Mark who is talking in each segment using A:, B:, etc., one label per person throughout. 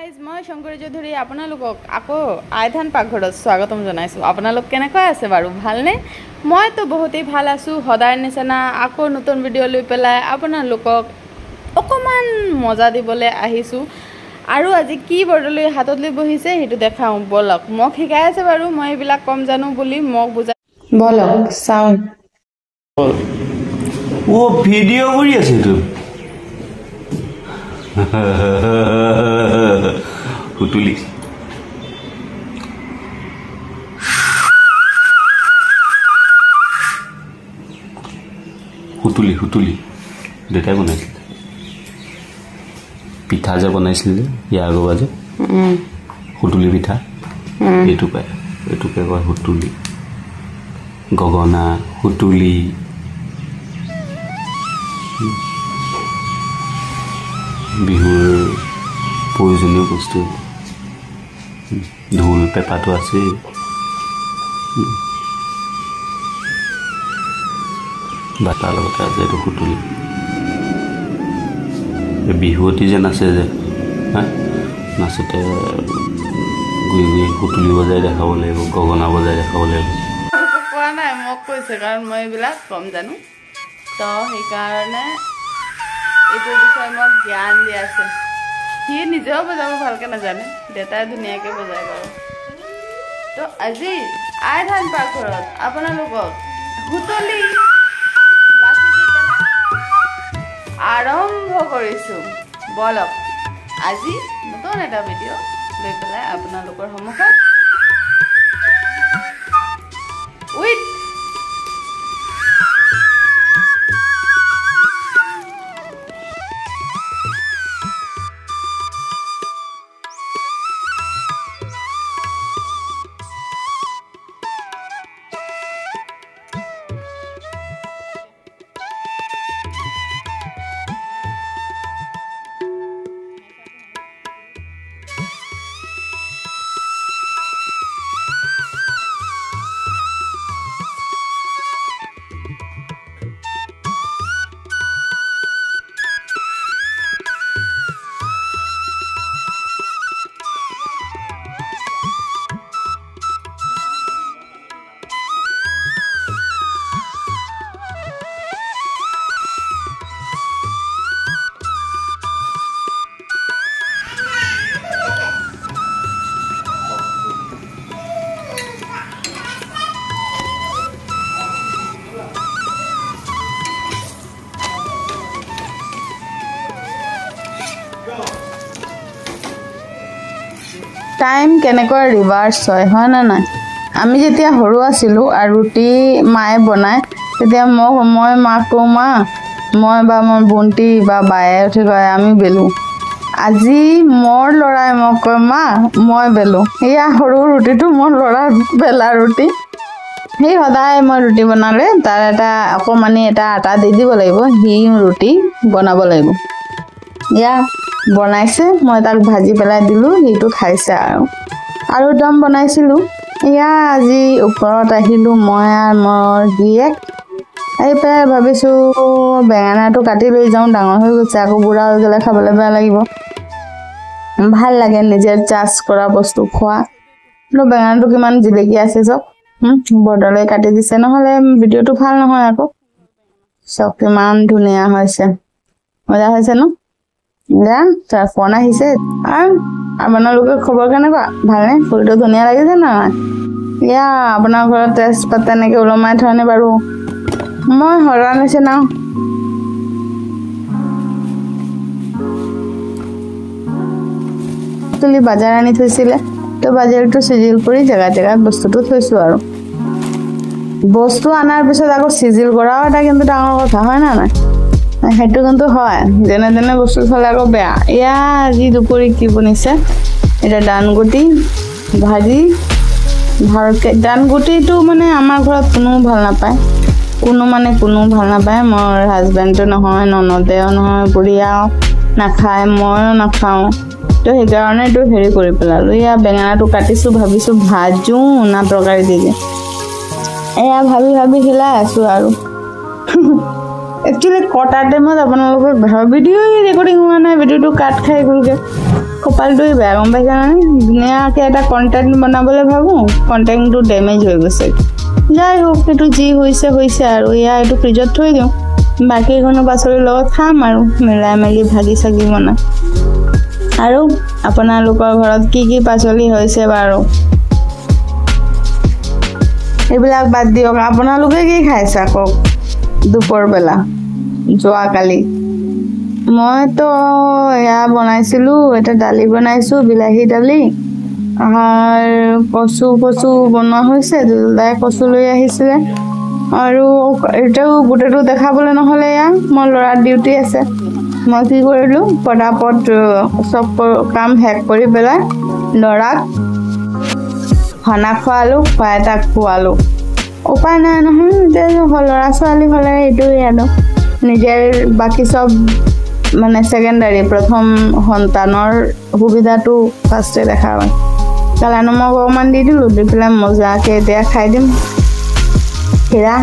A: Guys মই শংকৰী চৌধুৰী আপোনালোকক আকৌ আইধান পাকঘৰত স্বাগতম জনাইছোঁ। আপোনালোক কেনেকৈ আছে বাৰু, ভালনে? মইতো বহুতেই ভাল আছোঁ। সদায় নিচিনা আকৌ নতুন ভিডিঅ' লৈ পেলাই আপোনালোকক অকণমান মজা দিবলৈ আহিছোঁ। আৰু আজি কি বৰ্ডলৈ হাতত লৈ বহিছে সেইটো দেখাওঁ বলক। মোক শিকাই আছে বাৰু, মই এইবিলাক কম জানো বুলি মোক বুজাই বলক চাওঁ।
B: ও ভিডিঅ' কৰি আছে তো হুতুলি হুতুলি হুতুলি দেউতাই বনাইছিলে পিঠা যে বনাইছিলে ইয়াৰ আগৰ যে হুতুলি পিঠা এইটোকে কয় হুতুলি গগনা হুতুলি বিহুৰ প্ৰয়োজনীয় বস্তু ঢোল পেঁপাটো আছে বাটাৰ লগতে আছে এইটো হুতুলি বিহুৱতী যে নাচে যে নাচোতে গুৰি গুৰি হুতুলি বজাই দেখাব লাগিব গগনা বজাই দেখাব লাগিব।
A: কোৱা নাই মোক কৈছে কাৰণ মই এইবিলাক কম জানো, তো সেইকাৰণে এইটোৰ বিষয়ে মোক জ্ঞান দি আছে। সি নিজেও বজাব ভালকৈ নাজানে, দেউতাই ধুনীয়াকৈ বজায় বাৰু। তো আজি আইধান পাকঘৰত আপোনালোকক হুতুলি বাছি দি পেলাই আৰম্ভ কৰিছোঁ। বলক আজি নতুন এটা ভিডিঅ' লৈ পেলাই আপোনালোকৰ সন্মুখত উইথ টাইম কেনেকৈ ৰিভাৰ্চ হয় না নাই? আমি যেতিয়া সৰু আছিলোঁ আৰু ৰুটি মায়ে বনায় তেতিয়া মই মাক কওঁ মা মই বা মোৰ ভণ্টি বা বায়ে উঠি কয় আমি বেলোঁ। আজি মোৰ ল'ৰাই মোক কয় মা মই বেলোঁ। এয়া সৰু ৰুটিটো মোৰ ল'ৰাৰ বেলা ৰুটি। সেই সদায় মই ৰুটি বনালে তাৰ এটা অকণমানি এটা আটা দি দিব লাগিব, সি ৰুটি বনাব লাগিব। এয়া বনাইছে, মই তাক ভাজি পেলাই দিলোঁ, সিটো খাইছে। আৰু দম বনাইছিলোঁ। এয়া আজি ওপৰত আহিলোঁ মই আৰু মোৰ গিৰিয়েক। আহি পেলাই ভাবিছোঁ বেঙেনাটো কাটি লৈ যাওঁ, ডাঙৰ হৈ গৈছে, আকৌ বুঢ়া হৈ গ'লে খাবলৈ বেয়া লাগিব। ভাল লাগে নিজে চাৰ্জ কৰা বস্তু খোৱা। কিন্তু বেঙেনাটো কিমান জিলেকি আছে চব বৰ্ডাৰলৈ কাটি দিছে, নহ'লে ভিডিঅ'টো ভাল নহয় আকৌ। চব কিমান ধুনীয়া হৈছে, মজা হৈছে ন? এয়া তাৰ ফোন আহিছে। আৰু আপোনালোকৰ খবৰ কেনেকুৱা, ভালনে? ফুলটো ধুনীয়া লাগিছে নহয়? এয়া আপোনাৰ ঘৰত তেজপাত তেনেকৈ ওলমাই থয়নে বাৰু? মই সৰা নিচিনা তুলি বাজাৰ আনি থৈছিলে, তো বাজাৰটো চিজিল কৰি জেগাত জেগাত বস্তুটো থৈছোঁ। আৰু বস্তু অনাৰ পিছত আকৌ চিজিল কৰাও এটা কিন্তু ডাঙৰ কথা হয় না নাই? সেইটো কিন্তু হয়, যেনে তেনে বস্তু থ'লে আকৌ বেয়া। এয়া আজি দুপৰী কি বনিছে, এতিয়া দানগুটি ভাজি ভালকৈ। দানগুটিটো মানে আমাৰ ঘৰত কোনো ভাল নাপায়, কোনো ভাল নাপায়। মোৰ হাজবেণ্ডটো নহয়, ননদেও নহয়, বুঢ়ীয়াও নাখায়, ময়ো নাখাওঁ। তো সেইকাৰণে এইটো হেৰি কৰি পেলালোঁ। এয়া বেঙেনাটো কাটিছোঁ, ভাবিছোঁ ভাজোঁ না তৰকাৰী দি দিওঁ। এয়া ভাবি ভাবি হিলাই আছোঁ আৰু एक्चुअली कटार टाइम अपना भिडिओ रेकर्डिंग हुआ ना भिडिओ काट खाई गलगे কপালটোৱে বেয়া গম পাইছা নহয় ধুনীয়াকৈ এটা কণ্টেণ্ট বনাবলৈ ভাবোঁ কণ্টেণ্টটো ডেমেজ হৈ গৈছে যাই হোক সেইটো যি হৈছে হৈছে আৰু এয়া এইটো ফ্ৰিজত থৈ দিওঁ বাকীখনো পাচলিৰ লগত খাম আৰু মিলাই মেলি ভাজি চাজি বনাই আৰু আপোনালোকৰ ঘৰত কি কি পাচলি হৈছে বাৰু এইবিলাক বাদ দিয়ক আপোনালোকে কি খাইছে আকৌ দুপৰবেলা যোৱাকালি মইতো এয়া বনাইছিলোঁ এটা দালি বনাইছোঁ বিলাহী দালি আৰু কচু বনোৱা হৈছে দাদাই কচু লৈ আহিছিলে আৰু এতিয়াও গোটেইটো দেখাবলৈ নহ'লে এয়া মোৰ ল'ৰাৰ ডিউটি আছে মই কি কৰিলোঁ পটাপট চব কাম শেষ কৰি পেলাই ল'ৰাক খানা খোৱালোঁ খুৱাই তাক খোৱালোঁ উপায় নাই নহয় এতিয়া ল'ৰা ছোৱালী হ'লে এইটোৱে আৰু নিজে বাকী চব মানে ছেকেণ্ডাৰী প্ৰথম সন্তানৰ সুবিধাটো ফাৰ্ষ্টে দেখা হয় কালা নমক অকণমান দি দিলোঁ দি পেলাই মজাকৈ এতিয়া খাই দিম হীৰা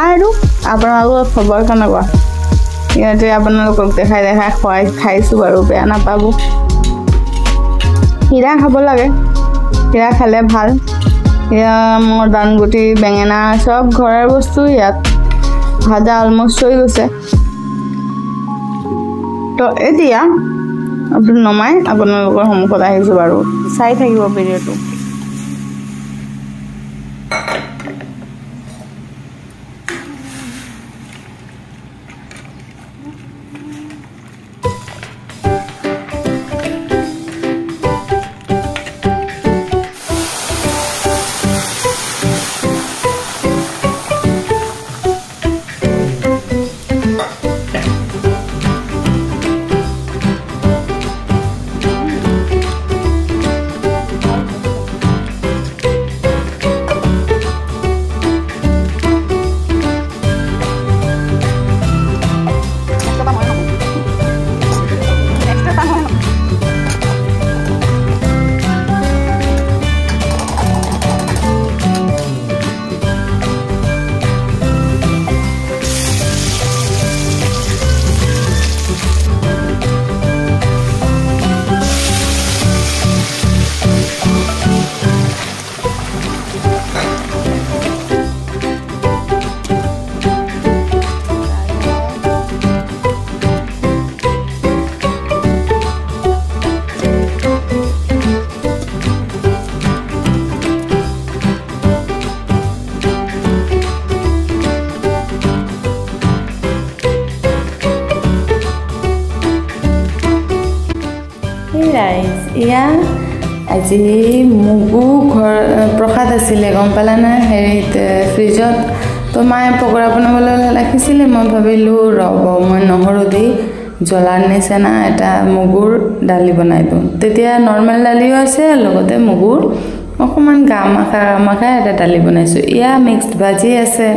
A: আৰু আপোনালোকৰ খবৰ কেনেকুৱা ইয়াতে আপোনালোকক দেখাই খুৱাই খাইছোঁ বাৰু বেয়া নাপাব হীৰা খাব লাগে হীৰা খালে ভাল এয়া মোৰ দানগুটি বেঙেনা চব ঘৰৰ বস্তু ইয়াত ভাজা অলমষ্ট হৈ গৈছে তো এতিয়া আপুনি নমাই আপোনালোকৰ সন্মুখত আহিছোঁ বাৰু চাই থাকিব ভিডিঅ'টো এয়া আজি মগু ঘৰ প্ৰসাদ আছিলে গম পালানে হেৰিত ফ্ৰিজত তো মায়ে পকৰা বনাবলৈ ৰাখিছিলে মই ভাবিলোঁ ৰ'ব মই নহৰু দি জ্বলাৰ নিচিনা এটা মগুৰ দালি বনাই দিওঁ তেতিয়া নৰ্মেল দালিও আছে লগতে মগুৰ অকণমান গামাখা এটা দালি বনাইছোঁ এয়া মিক্সড ভাজি আছে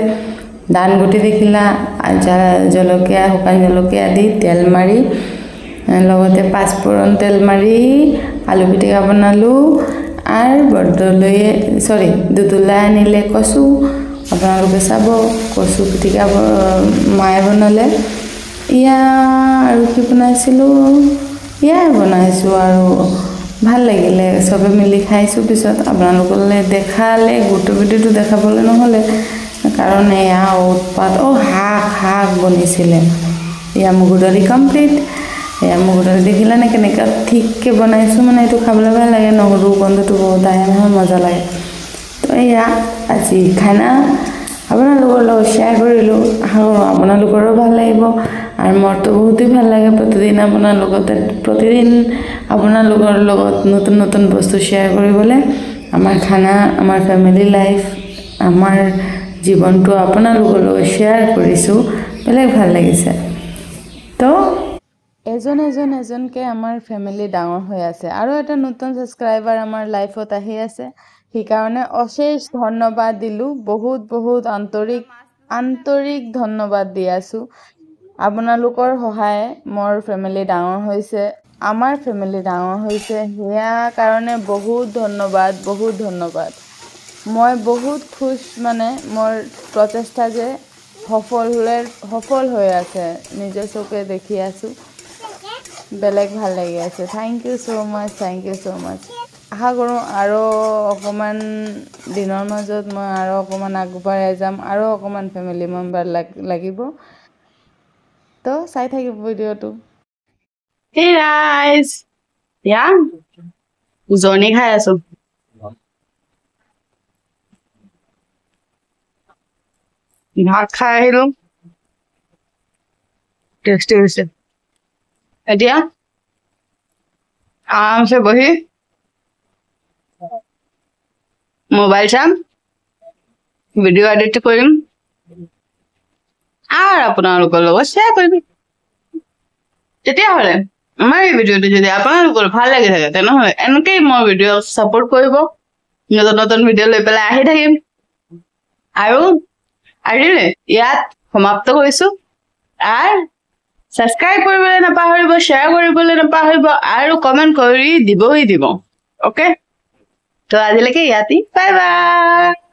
A: দানগুটি দেখিলা জলকীয়া শুকান জলকীয়া দি তেল মাৰি লগতে পাঁচফোৰণ তেল মাৰি আলু পিটিকা বনালোঁ আৰু দুদুলা আনিলে কচু আপোনালোকে চাব কচু পিটিকা মায়ে বনালে এয়া আৰু কি বনাইছিলোঁ এয়াই বনাইছোঁ আৰু ভাল লাগিলে চবে মিলি খাইছোঁ পিছত আপোনালোকলৈ দেখালে গোটেই ভিডিঅ'টো দেখাবলৈ নহ'লে কাৰণ এয়া উৎপাত শাক বনিছিলে এয়া মগুৰ দালি কমপ্লিট এয়া মগুৰ দালি দেখিলানে কেনেকৈ ঠিককৈ বনাইছোঁ মানে এইটো খাবলৈ ভাল লাগে নহৰু গন্ধটো বহুত আহে নহয় মজা লাগে তো এয়া আজি খানা আপোনালোকৰ লগত শ্বেয়াৰ কৰিলোঁ আশা কৰোঁ আপোনালোকৰো ভাল লাগিব আৰু মোৰতো বহুতেই ভাল লাগে প্ৰতিদিন আপোনালোকৰ লগত নতুন নতুন বস্তু শ্বেয়াৰ কৰিবলৈ আমাৰ খানা আমাৰ ফেমিলি লাইফ আমাৰ জীৱনটো আপোনালোকৰ লগত শ্বেয়াৰ কৰিছোঁ বেলেগ ভাল লাগিছে তো এজনকৈ আমাৰ ফেমিলি ডাঙৰ হৈ আছে আৰু এটা নতুন ছাবস্ক্ৰাইবাৰ আমাৰ লাইফত আহি আছে সেইকাৰণে অশেষ ধন্যবাদ দিলোঁ বহুত আন্তৰিক ধন্যবাদ দি আছোঁ আপোনালোকৰ সহায়ে মোৰ ফেমিলি ডাঙৰ হৈছে আমাৰ ফেমিলি ডাঙৰ হৈছে সেয়া কাৰণে বহুত ধন্যবাদ মই বহুত খুশ মানে মোৰ প্ৰচেষ্টা যে সফল হৈ আছে নিজৰ চকুৰে দেখি আছোঁ বেলেগ ভাল লাগি আছে থেংক ইউ ছ' মাছ আশা কৰোঁ আৰু অকণমান দিনৰ মাজত মই আৰু অকণমান আগবঢ়াই যাম আৰু অকণমান ফেমিলি মেম্বাৰ লাগিব তো চাই থাকিব ভিডিঅ'টো হে গাইজ ইয়া উজনি খাই আছো ভাত খাই আহিলো টেষ্টি হৈছে এতিয়া আৰামছে বহি মোবাইল চাম ভিডিঅ' এডিট কৰিম আৰু আপোনালোকৰ লগত শ্বেয়াৰ কৰিম তেতিয়াহ'লে আমাৰ এই ভিডিঅ'টো যদি আপোনালোকৰ ভাল লাগি থাকে তেনেহ'লে এনেকেই মই ভিডিঅ' ছাপোৰ্ট কৰিব নতুন নতুন ভিডিঅ' লৈ পেলাই আহি থাকিম আৰু আজিলৈ ইয়াত সমাপ্ত কৰিছোঁ আৰু ছাবস্ক্ৰাইব কৰিবলৈ নাপাহৰিব শ্বেয়াৰ কৰিবলৈ নাপাহৰিব আৰু কমেণ্ট কৰি দিব অ'কে তো আজিলৈকে ইয়াতেই বাই বাই